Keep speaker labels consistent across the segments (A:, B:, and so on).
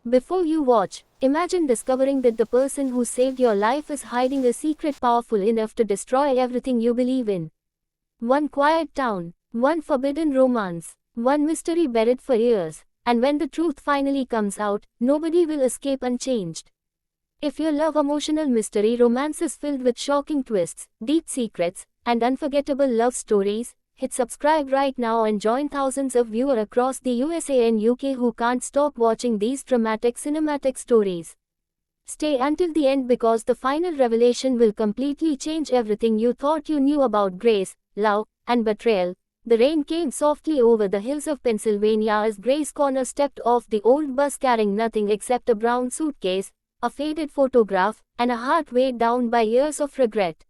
A: Before you watch, imagine discovering that the person who saved your life is hiding a secret powerful enough to destroy everything you believe in. One quiet town, one forbidden romance, one mystery buried for years, and when the truth finally comes out, nobody will escape unchanged. If you love emotional mystery romances filled with shocking twists, deep secrets, and unforgettable love stories, hit subscribe right now and join thousands of viewers across the USA and UK who can't stop watching these dramatic cinematic stories. Stay until the end because the final revelation will completely change everything you thought you knew about Grace, love, and betrayal. The rain came softly over the hills of Pennsylvania as Grace Connor stepped off the old bus carrying nothing except a brown suitcase, a faded photograph, and a heart weighed down by years of regret.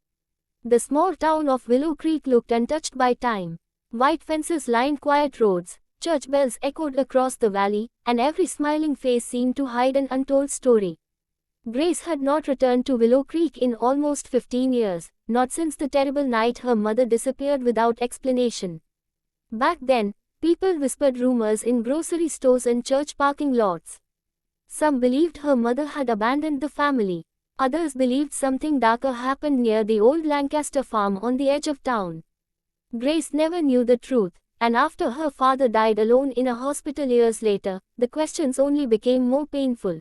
A: The small town of Willow Creek looked untouched by time. White fences lined quiet roads, church bells echoed across the valley, and every smiling face seemed to hide an untold story. Grace had not returned to Willow Creek in almost 15 years, not since the terrible night her mother disappeared without explanation. Back then, people whispered rumors in grocery stores and church parking lots. Some believed her mother had abandoned the family. Others believed something darker happened near the old Lancaster farm on the edge of town. Grace never knew the truth, and after her father died alone in a hospital years later, the questions only became more painful.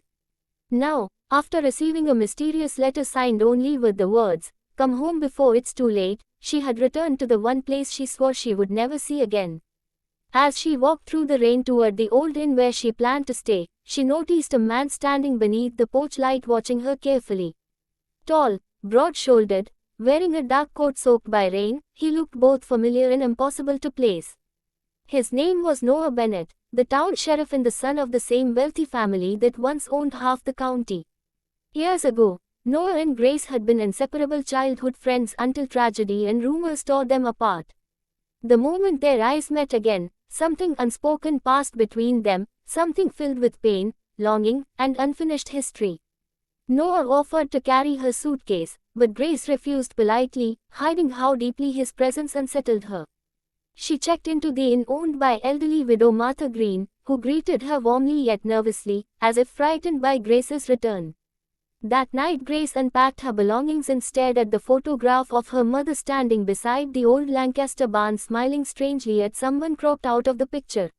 A: Now, after receiving a mysterious letter signed only with the words, "Come home before it's too late," she had returned to the one place she swore she would never see again. As she walked through the rain toward the old inn where she planned to stay, she noticed a man standing beneath the porch light watching her carefully. Tall, broad-shouldered, wearing a dark coat soaked by rain, he looked both familiar and impossible to place. His name was Noah Bennett, the town sheriff and the son of the same wealthy family that once owned half the county. Years ago, Noah and Grace had been inseparable childhood friends until tragedy and rumors tore them apart. The moment their eyes met again, something unspoken passed between them, something filled with pain, longing, and unfinished history. Noah offered to carry her suitcase, but Grace refused politely, hiding how deeply his presence unsettled her. She checked into the inn owned by elderly widow Martha Green, who greeted her warmly yet nervously, as if frightened by Grace's return. That night Grace unpacked her belongings and stared at the photograph of her mother standing beside the old Lancaster barn smiling strangely at someone cropped out of the picture.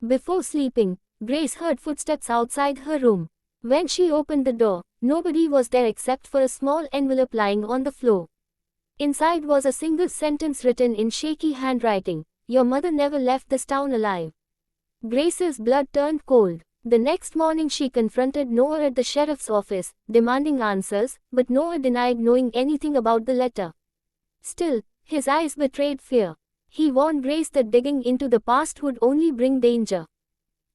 A: Before sleeping, Grace heard footsteps outside her room. When she opened the door, nobody was there except for a small envelope lying on the floor. Inside was a single sentence written in shaky handwriting: "Your mother never left this town alive." Grace's blood turned cold. The next morning she confronted Noah at the sheriff's office, demanding answers, but Noah denied knowing anything about the letter. Still, his eyes betrayed fear. He warned Grace that digging into the past would only bring danger.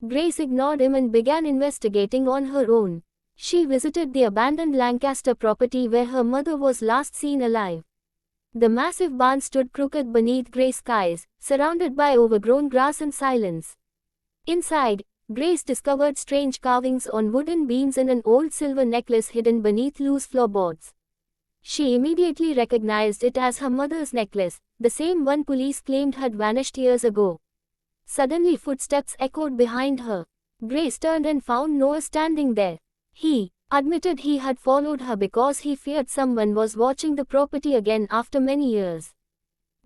A: Grace ignored him and began investigating on her own. She visited the abandoned Lancaster property where her mother was last seen alive. The massive barn stood crooked beneath gray skies, surrounded by overgrown grass and silence. Inside, Grace discovered strange carvings on wooden beams and an old silver necklace hidden beneath loose floorboards. She immediately recognized it as her mother's necklace, the same one police claimed had vanished years ago. Suddenly footsteps echoed behind her. Grace turned and found Noah standing there. He admitted he had followed her because he feared someone was watching the property again after many years.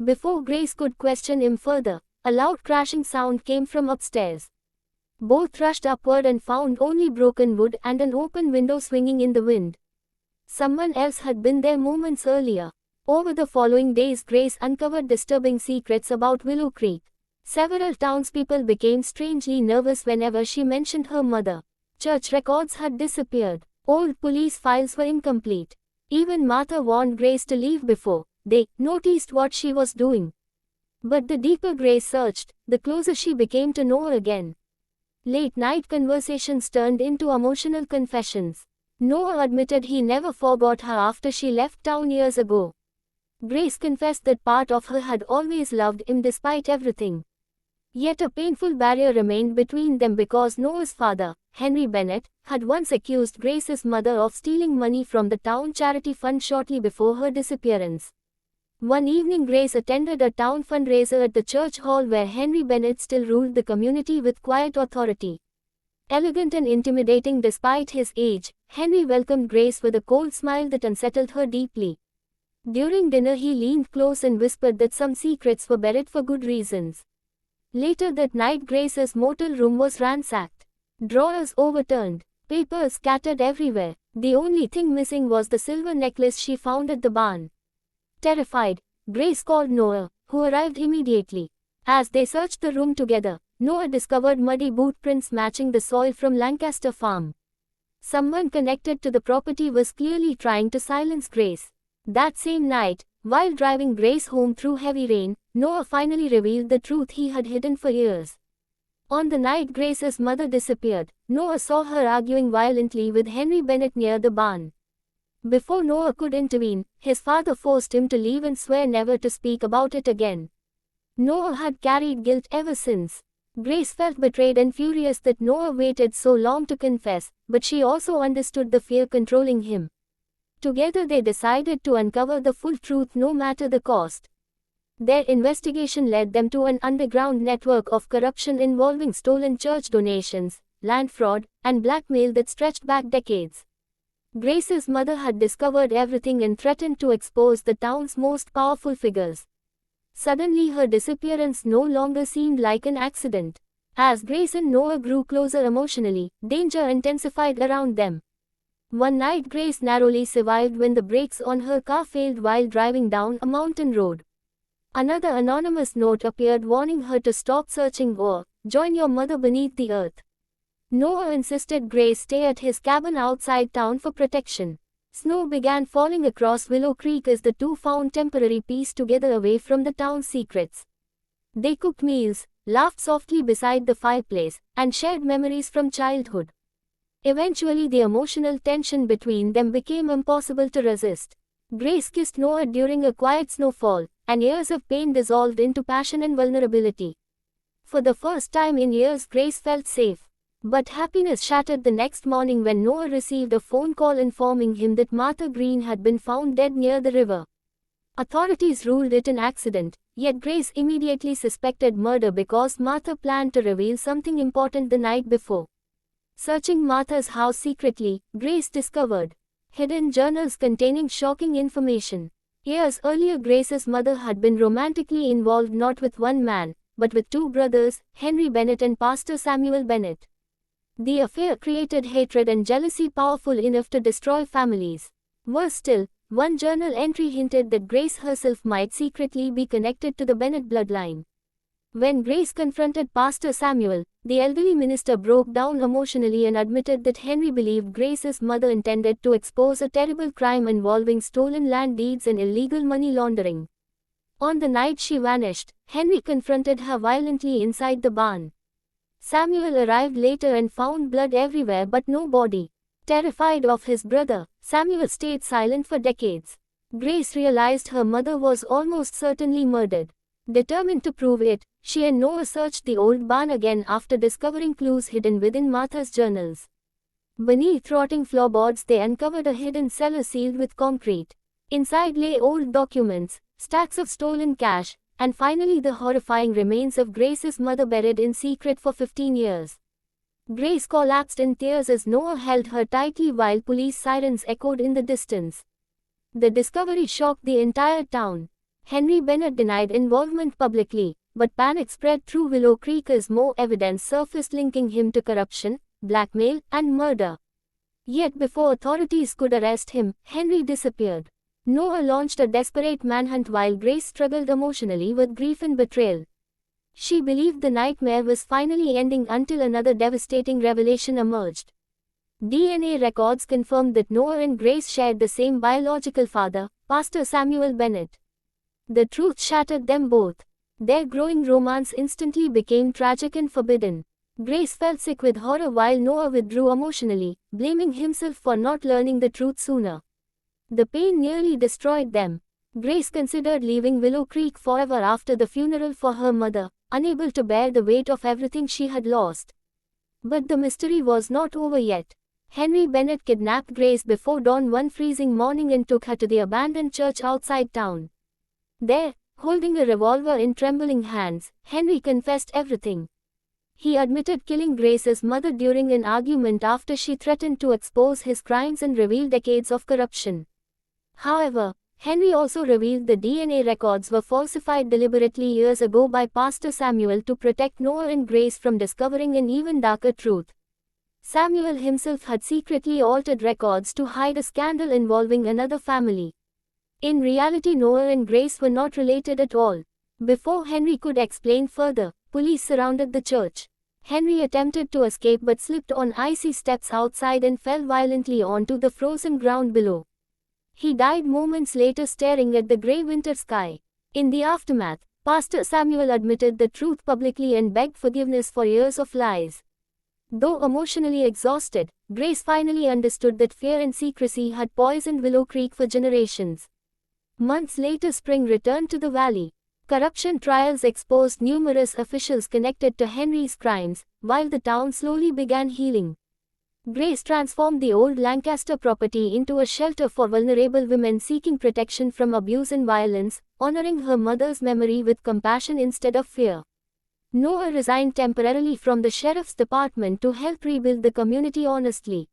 A: Before Grace could question him further, a loud crashing sound came from upstairs. Both rushed upward and found only broken wood and an open window swinging in the wind. Someone else had been there moments earlier. Over the following days Grace uncovered disturbing secrets about Willow Creek. Several townspeople became strangely nervous whenever she mentioned her mother. Church records had disappeared. Old police files were incomplete. Even Martha warned Grace to leave before they noticed what she was doing. But the deeper Grace searched, the closer she became to Noah again. Late-night conversations turned into emotional confessions. Noah admitted he never forgot her after she left town years ago. Grace confessed that part of her had always loved him despite everything. Yet a painful barrier remained between them because Noah's father, Henry Bennett, had once accused Grace's mother of stealing money from the town charity fund shortly before her disappearance. One evening Grace attended a town fundraiser at the church hall where Henry Bennett still ruled the community with quiet authority. Elegant and intimidating despite his age, Henry welcomed Grace with a cold smile that unsettled her deeply. During dinner he leaned close and whispered that some secrets were buried for good reasons. Later that night Grace's motel room was ransacked. Drawers overturned, papers scattered everywhere. The only thing missing was the silver necklace she found at the barn. Terrified, Grace called Noah, who arrived immediately. As they searched the room together, Noah discovered muddy boot prints matching the soil from Lancaster Farm. Someone connected to the property was clearly trying to silence Grace. That same night, while driving Grace home through heavy rain, Noah finally revealed the truth he had hidden for years. On the night Grace's mother disappeared, Noah saw her arguing violently with Henry Bennett near the barn. Before Noah could intervene, his father forced him to leave and swear never to speak about it again. Noah had carried guilt ever since. Grace felt betrayed and furious that Noah waited so long to confess, but she also understood the fear controlling him. Together they decided to uncover the full truth no matter the cost. Their investigation led them to an underground network of corruption involving stolen church donations, land fraud, and blackmail that stretched back decades. Grace's mother had discovered everything and threatened to expose the town's most powerful figures. Suddenly her disappearance no longer seemed like an accident. As Grace and Noah grew closer emotionally, danger intensified around them. One night Grace narrowly survived when the brakes on her car failed while driving down a mountain road. Another anonymous note appeared warning her to stop searching or join your mother beneath the earth. Noah insisted Grace stay at his cabin outside town for protection. Snow began falling across Willow Creek as the two found temporary peace together away from the town's secrets. They cooked meals, laughed softly beside the fireplace, and shared memories from childhood. Eventually the emotional tension between them became impossible to resist. Grace kissed Noah during a quiet snowfall, and years of pain dissolved into passion and vulnerability. For the first time in years Grace felt safe. But happiness shattered the next morning when Noah received a phone call informing him that Martha Green had been found dead near the river. Authorities ruled it an accident, yet Grace immediately suspected murder because Martha planned to reveal something important the night before. Searching Martha's house secretly, Grace discovered hidden journals containing shocking information. Years earlier Grace's mother had been romantically involved not with one man, but with two brothers, Henry Bennett and Pastor Samuel Bennett. The affair created hatred and jealousy powerful enough to destroy families. Worse still, one journal entry hinted that Grace herself might secretly be connected to the Bennett bloodline. When Grace confronted Pastor Samuel, the elderly minister broke down emotionally and admitted that Henry believed Grace's mother intended to expose a terrible crime involving stolen land deeds and illegal money laundering. On the night she vanished, Henry confronted her violently inside the barn. Samuel arrived later and found blood everywhere but no body. Terrified of his brother, Samuel stayed silent for decades. Grace realized her mother was almost certainly murdered. Determined to prove it, she and Noah searched the old barn again after discovering clues hidden within Martha's journals. Beneath rotting floorboards they uncovered a hidden cellar sealed with concrete. Inside lay old documents, stacks of stolen cash, and finally the horrifying remains of Grace's mother buried in secret for 15 years. Grace collapsed in tears as Noah held her tightly while police sirens echoed in the distance. The discovery shocked the entire town. Henry Bennett denied involvement publicly, but panic spread through Willow Creek as more evidence surfaced linking him to corruption, blackmail, and murder. Yet before authorities could arrest him, Henry disappeared. Noah launched a desperate manhunt while Grace struggled emotionally with grief and betrayal. She believed the nightmare was finally ending until another devastating revelation emerged. DNA records confirmed that Noah and Grace shared the same biological father, Pastor Samuel Bennett. The truth shattered them both. Their growing romance instantly became tragic and forbidden. Grace felt sick with horror while Noah withdrew emotionally, blaming himself for not learning the truth sooner. The pain nearly destroyed them. Grace considered leaving Willow Creek forever after the funeral for her mother, unable to bear the weight of everything she had lost. But the mystery was not over yet. Henry Bennett kidnapped Grace before dawn one freezing morning and took her to the abandoned church outside town. There, holding a revolver in trembling hands, Henry confessed everything. He admitted killing Grace's mother during an argument after she threatened to expose his crimes and reveal decades of corruption. However, Henry also revealed the DNA records were falsified deliberately years ago by Pastor Samuel to protect Noah and Grace from discovering an even darker truth. Samuel himself had secretly altered records to hide a scandal involving another family. In reality, Noah and Grace were not related at all. Before Henry could explain further, police surrounded the church. Henry attempted to escape but slipped on icy steps outside and fell violently onto the frozen ground below. He died moments later staring at the grey winter sky. In the aftermath, Pastor Samuel admitted the truth publicly and begged forgiveness for years of lies. Though emotionally exhausted, Grace finally understood that fear and secrecy had poisoned Willow Creek for generations. Months later, spring returned to the valley. Corruption trials exposed numerous officials connected to Henry's crimes, while the town slowly began healing. Grace transformed the old Lancaster property into a shelter for vulnerable women seeking protection from abuse and violence, honoring her mother's memory with compassion instead of fear. Noah resigned temporarily from the sheriff's department to help rebuild the community honestly.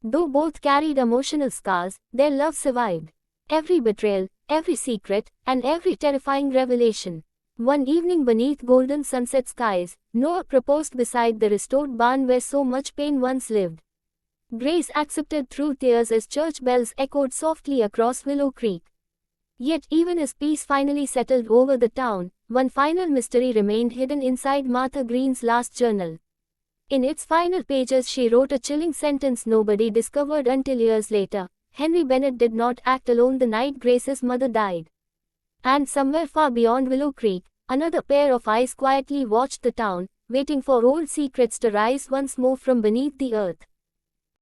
A: Though both carried emotional scars, their love survived. Every betrayal, every secret, and every terrifying revelation. One evening beneath golden sunset skies, Noah proposed beside the restored barn where so much pain once lived. Grace accepted through tears as church bells echoed softly across Willow Creek. Yet even as peace finally settled over the town, one final mystery remained hidden inside Martha Green's last journal. In its final pages she wrote a chilling sentence nobody discovered until years later: Henry Bennett did not act alone the night Grace's mother died. And somewhere far beyond Willow Creek, another pair of eyes quietly watched the town, waiting for old secrets to rise once more from beneath the earth.